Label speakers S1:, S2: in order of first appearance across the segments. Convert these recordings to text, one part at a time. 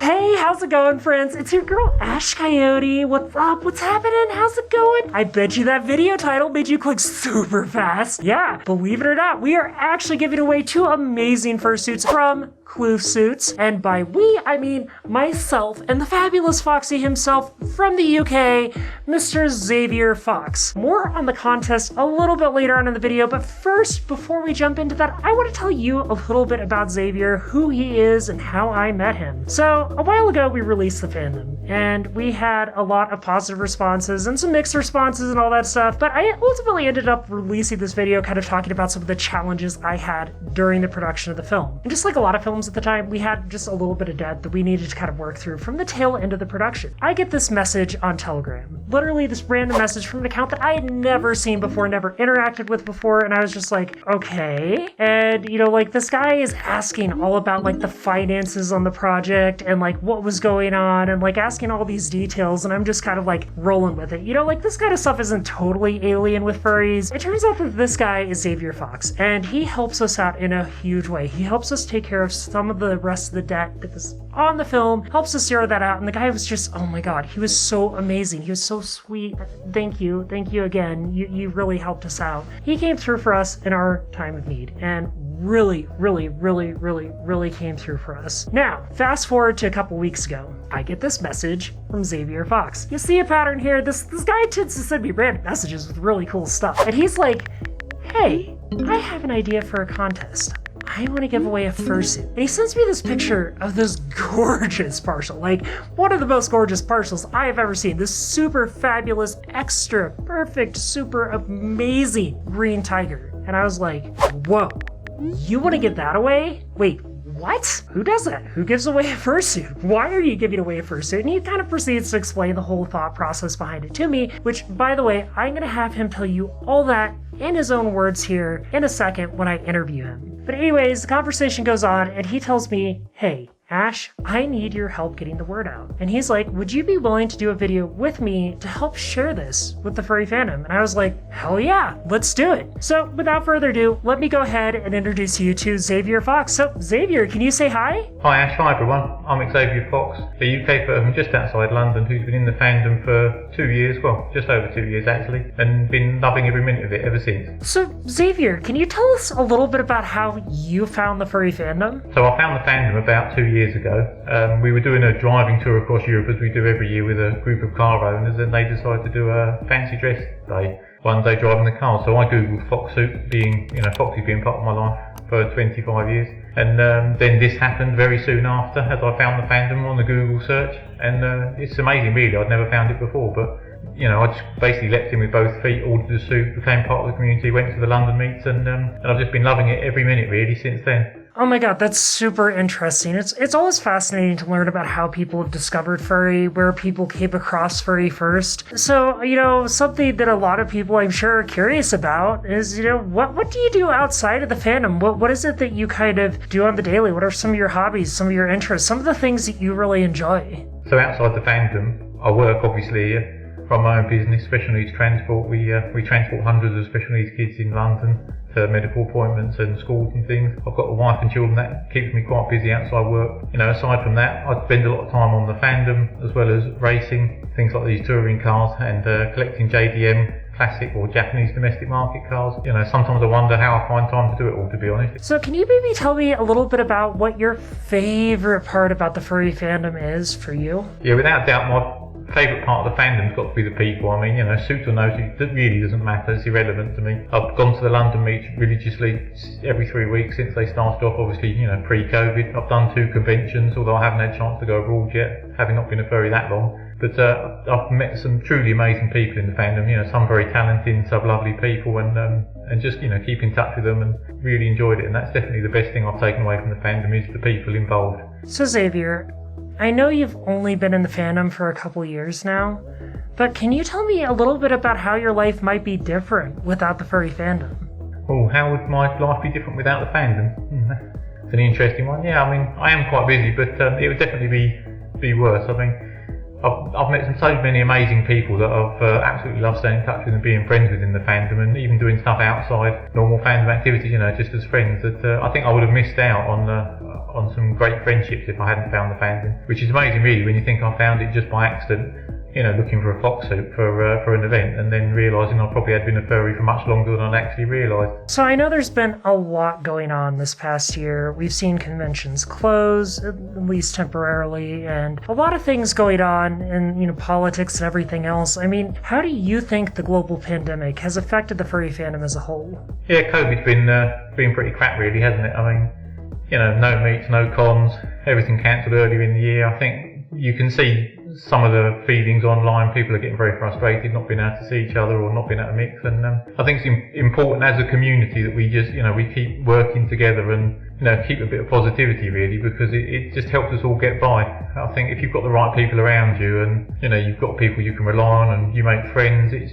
S1: Hey, how's it going, friends? It's your girl, Ash Coyote. What's up? What's happening? How's it going? I bet you that video title made you click super fast. Yeah, believe it or not, we are actually giving away 2 amazing fursuits from Kloofsuits. And by we, I mean myself and the fabulous Foxy himself from the UK, Mr. Xavier Fox. More on the contest a little bit later on in the video, but first, before we jump into that, I want to tell you a little bit about Xavier, who he is, and how I met him. So, a while ago, we released the fandom, and we had a lot of positive responses and some mixed responses and all that stuff, but I ultimately ended up releasing this video kind of talking about some of the challenges I had during the production of the film. And just like a lot of films at the time, we had just a little bit of debt that we needed to kind of work through from the tail end of the production. I get this message on Telegram, literally this random message from an account that I had never seen before, never interacted with before, and I was just like, okay. And, you know, like, this guy is asking all about, like, the finances on the project and, like, what was going on and, like, asking all these details, and I'm just kind of, like, rolling with it. You know, like, this kind of stuff isn't totally alien with furries. It turns out that this guy is Xavier Fox, and he helps us out in a huge way. He helps us take care of some of the rest of the debt that was on the film, helps us zero that out, and the guy was just, oh my god, he was so amazing. He was so sweet. Thank you again. You really helped us out. He came through for us in our time of need, and really came through for us. Now, fast forward to a couple weeks ago, I get this message from Xavier Fox. You see a pattern here? This guy tends to send me random messages with really cool stuff, and he's like, hey, I have an idea for a contest. I want to give away a fursuit. And he sends me this picture of this gorgeous parcel, like one of the most gorgeous parcels I have ever seen. This super fabulous, extra perfect, super amazing green tiger. And I was like, whoa, you want to give that away? Wait, what? Who does that? Who gives away a fursuit? Why are you giving away a fursuit? And he kind of proceeds to explain the whole thought process behind it to me, which, by the way, I'm going to have him tell you all that in his own words here in a second when I interview him. But anyways, the conversation goes on, and he tells me, hey, Ash, I need your help getting the word out. And he's like, would you be willing to do a video with me to help share this with the furry fandom? And I was like, hell yeah, let's do it. So without further ado, let me go ahead and introduce you to Xavier Fox. So Xavier, can you say hi?
S2: Hi Ash, hi everyone. I'm Xavier Fox, a UK person just outside London who's been in the fandom for 2 years, well, just over 2 years actually, and been loving every minute of it ever since.
S1: So Xavier, can you tell us a little bit about how you found the furry fandom?
S2: So I found the fandom about 2 years ago. We were doing a driving tour across Europe as we do every year with a group of car owners, and they decided to do a fancy dress day, one day driving the car. So I googled Fursuit, being, you know, Foxy being part of my life for 25 years. And then this happened very soon after, as I found the fandom on the Google search. And it's amazing really, I'd never found it before, but you know, I just basically leapt in with both feet, ordered the suit, became part of the community, went to the London meets, and I've just been loving it every minute really since then.
S1: Oh my god, that's super interesting. It's always fascinating to learn about how people have discovered furry, where people came across furry first. So, you know, something that a lot of people I'm sure are curious about is, you know, what do you do outside of the fandom? What is it that you kind of do on the daily? What are some of your hobbies, some of your interests, some of the things that you really enjoy?
S2: So outside the fandom, I work obviously from my own business, special needs transport. We transport hundreds of special needs kids in London to medical appointments and schools and things. I've got a wife and children, that keeps me quite busy outside work. You know, aside from that, I spend a lot of time on the fandom as well as racing, things like these touring cars and collecting JDM classic or Japanese domestic market cars. You know, sometimes I wonder how I find time to do it all, to be honest.
S1: So can you maybe tell me a little bit about what your favorite part about the furry fandom is for you?
S2: Yeah, without doubt, my favourite part of the fandom's got to be the people. I mean, you know, suit or no suit, that really doesn't matter, it's irrelevant to me. I've gone to the London meets religiously every 3 weeks since they started off, obviously, you know, pre-COVID. I've done 2 conventions, although I haven't had a chance to go abroad yet, having not been a furry that long. But I've met some truly amazing people in the fandom, you know, some very talented, some lovely people, and just, you know, keep in touch with them and really enjoyed it. And that's definitely the best thing I've taken away from the fandom is the people involved.
S1: So Xavier, I know you've only been in the fandom for a couple years now, but can you tell me a little bit about how your life might be different without the furry fandom?
S2: Oh, how would my life be different without the fandom? It's an interesting one. Yeah, I mean, I am quite busy, but it would definitely be worse. I mean, I've met so many amazing people that I've absolutely loved staying in touch with and being friends with in the fandom, and even doing stuff outside normal fandom activities, just as friends, that I think I would have missed out on some great friendships if I hadn't found the fandom, which is amazing really when you think I found it just by accident, looking for a fox suit for an event, and then realising I probably had been a furry for much longer than I'd actually realised.
S1: So I know there's been a lot going on this past year. We've seen conventions close, at least temporarily, and a lot of things going on in politics and everything else. I mean, how do you think the global pandemic has affected the furry fandom as a whole?
S2: Yeah, COVID's been pretty crap really, hasn't it? I mean, no meets, no cons, everything cancelled earlier in the year. I think you can see some of the feelings online. People are getting very frustrated not being able to see each other or not being able to mix, and I think it's important as a community that we just we keep working together and keep a bit of positivity really, because it just helps us all get by. I think if you've got the right people around you and you've got people you can rely on and you make friends, it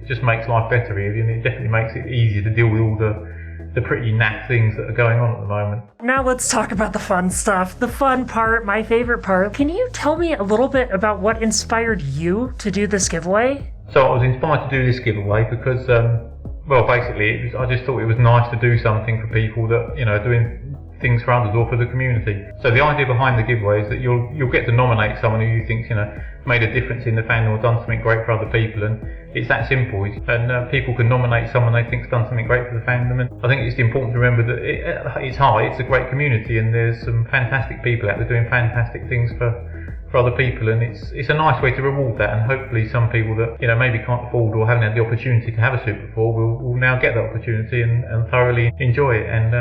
S2: just makes life better really, and it definitely makes it easier to deal with all the pretty naff things that are going on at the moment.
S1: Now let's talk about the fun stuff. The fun part, my favorite part. Can you tell me a little bit about what inspired you to do this giveaway?
S2: So I was inspired to do this giveaway because, basically I just thought it was nice to do something for people that, are doing things for others or for the community. So the idea behind the giveaway is that you'll get to nominate someone who you think's, made a difference in the fandom or done something great for other people, and it's that simple. And people can nominate someone they think's done something great for the fandom, and I think it's important to remember that it's hard. It's a great community, and there's some fantastic people out there doing fantastic things for other people, and it's a nice way to reward that, and hopefully some people that maybe can't afford or haven't had the opportunity to have a suit before will now get that opportunity and thoroughly enjoy it, and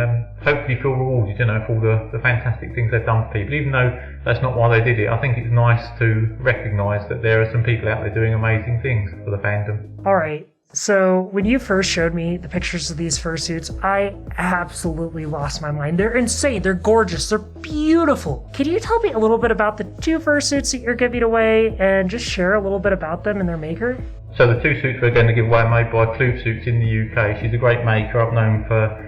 S2: hopefully feel rewarded for all the fantastic things they've done for people, even though that's not why they did it. I think it's nice to recognise that there are some people out there doing amazing things for the fandom.
S1: Alright, so when you first showed me the pictures of these fursuits, I absolutely lost my mind. They're insane, they're gorgeous, they're beautiful. Can you tell me a little bit about the two fursuits that you're giving away and just share a little bit about them and their maker?
S2: So the two suits we're going to give away are made by Kloofsuits in the UK. She's a great maker. I've known for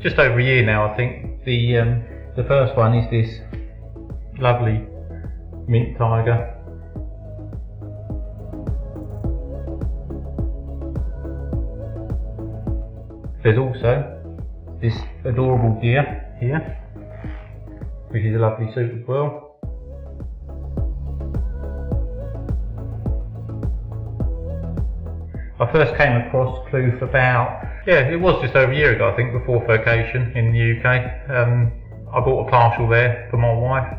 S2: just over a year now, I think. The first one is this lovely mint tiger. There's also this adorable deer here, which is a lovely suit as well. I first came across Kloof it was just over a year ago, I think, before Furcation in the UK. I bought a partial there for my wife,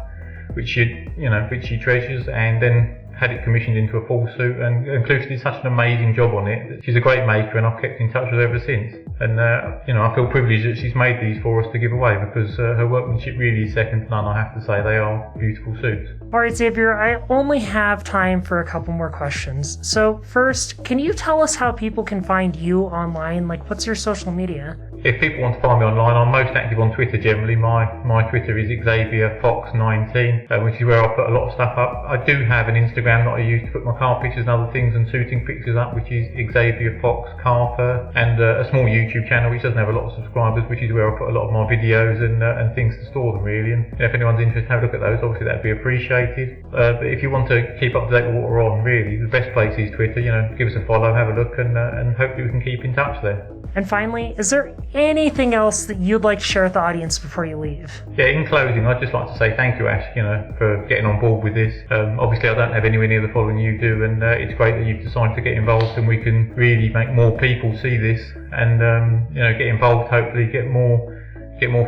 S2: which she treasures, and then had it commissioned into a full suit, and Kloof did such an amazing job on it. She's a great maker, and I've kept in touch with her ever since. And I feel privileged that she's made these for us to give away, because her workmanship really is second to none. I have to say, they are beautiful suits.
S1: Alright, Xavier, I only have time for a couple more questions. So first, can you tell us how people can find you online? Like, what's your social media?
S2: If people want to find me online, I'm most active on Twitter generally. My Twitter is Xavier Fox 19, which is where I put a lot of stuff up. I do have an Instagram that I use to put my car pictures and other things and suiting pictures up, which is Xavier Fox Car Fur, and a small YouTube channel which doesn't have a lot of subscribers, which is where I put a lot of my videos and things to store them really. And if anyone's interested, have a look at those. Obviously that'd be appreciated. But if you want to keep up to date with what we're on, really, the best place is Twitter. Give us a follow, have a look, and hopefully we can keep in touch there.
S1: And finally, is there anything else that you'd like to share with the audience before you leave?
S2: Yeah, in closing, I'd just like to say thank you, Ash, for getting on board with this. Obviously, I don't have anywhere near the following you do, and it's great that you've decided to get involved, and we can really make more people see this, and get involved. Hopefully, get more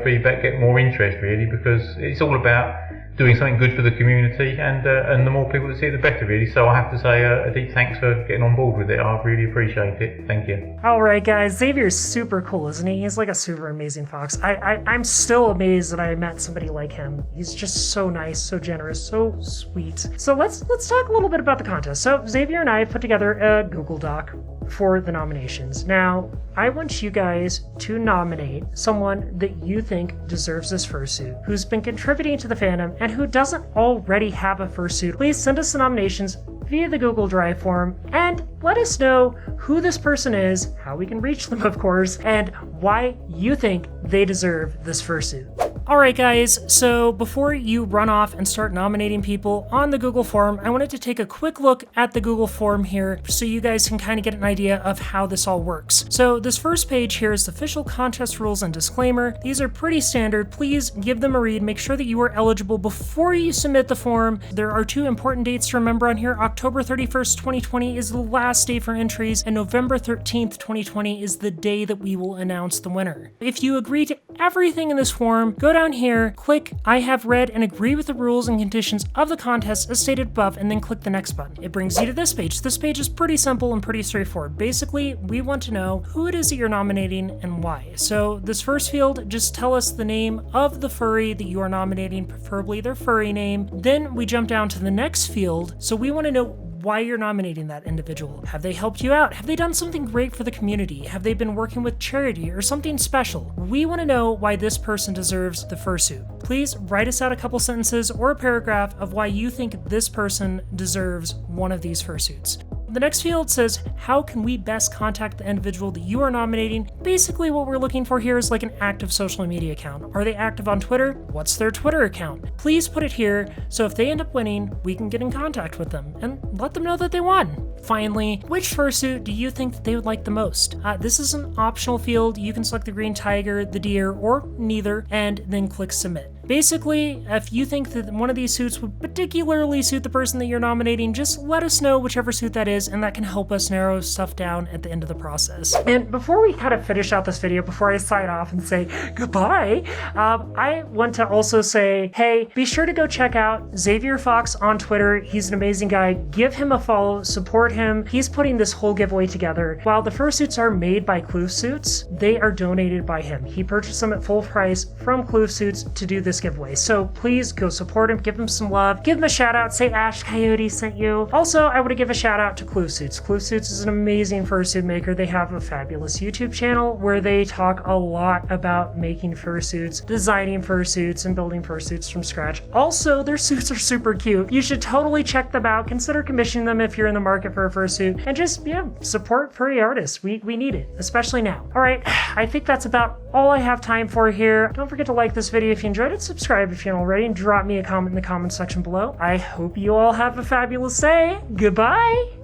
S2: feedback, get more interest, really, because it's all about doing something good for the community, and the more people that see it, the better, really. So I have to say a deep thanks for getting on board with it. I really appreciate it. Thank you.
S1: Alright guys, Xavier's super cool, isn't he? He's like a super amazing fox. I'm still amazed that I met somebody like him. He's just so nice, so generous, so sweet. So let's talk a little bit about the contest. So Xavier and I put together a Google Doc for the nominations. Now, I want you guys to nominate someone that you think deserves this fursuit, who's been contributing to the fandom and who doesn't already have a fursuit. Please send us the nominations via the Google Drive form and let us know who this person is, how we can reach them, of course, and why you think they deserve this fursuit. Alright guys, so before you run off and start nominating people on the Google form, I wanted to take a quick look at the Google form here so you guys can kind of get an idea of how this all works. So this first page here is the official contest rules and disclaimer. These are pretty standard. Please give them a read. Make sure that you are eligible before you submit the form. There are two important dates to remember on here. October 31st, 2020 is the last day for entries, and November 13th, 2020 is the day that we will announce the winner. If you agree to everything in this form, go down here, click I have read and agree with the rules and conditions of the contest as stated above, and then click the next button. It brings you to this page. This page is pretty simple and pretty straightforward. Basically, we want to know who it is that you're nominating and why. So this first field, just tell us the name of the furry that you are nominating, preferably their furry name. Then we jump down to the next field. So we want to know why you're nominating that individual. Have they helped you out? Have they done something great for the community? Have they been working with charity or something special? We want to know why this person deserves the fursuit. Please write us out a couple sentences or a paragraph of why you think this person deserves one of these fursuits. The next field says, how can we best contact the individual that you are nominating? Basically what we're looking for here is like an active social media account. Are they active on Twitter? What's their Twitter account? Please put it here so if they end up winning, we can get in contact with them and let them know that they won. Finally, which fursuit do you think that they would like the most? This is an optional field. You can select the green tiger, the deer, or neither, and then click submit. Basically, if you think that one of these suits would particularly suit the person that you're nominating, just let us know whichever suit that is, and that can help us narrow stuff down at the end of the process. And before we kind of finish out this video, before I sign off and say goodbye, I want to also say, hey, be sure to go check out Xavier Fox on Twitter. He's an amazing guy. Give him a follow, support him. He's putting this whole giveaway together. While the fursuits are made by Kloofsuits, they are donated by him. He purchased them at full price from Kloofsuits to do this giveaway. So please go support him, give him some love, give him a shout out, say Ash Coyote sent you. Also, I want to give a shout out to Kloofsuits. Kloofsuits is an amazing fursuit maker. They have a fabulous YouTube channel where they talk a lot about making fursuits, designing fursuits, and building fursuits from scratch. Also, their suits are super cute. You should totally check them out. Consider commissioning them if you're in the market for a fursuit, and just, yeah, support furry artists. We need it, especially now. All right, I think that's about all I have time for here. Don't forget to like this video if you enjoyed it, subscribe if you haven't already, and drop me a comment in the comment section below. I hope you all have a fabulous day. Goodbye!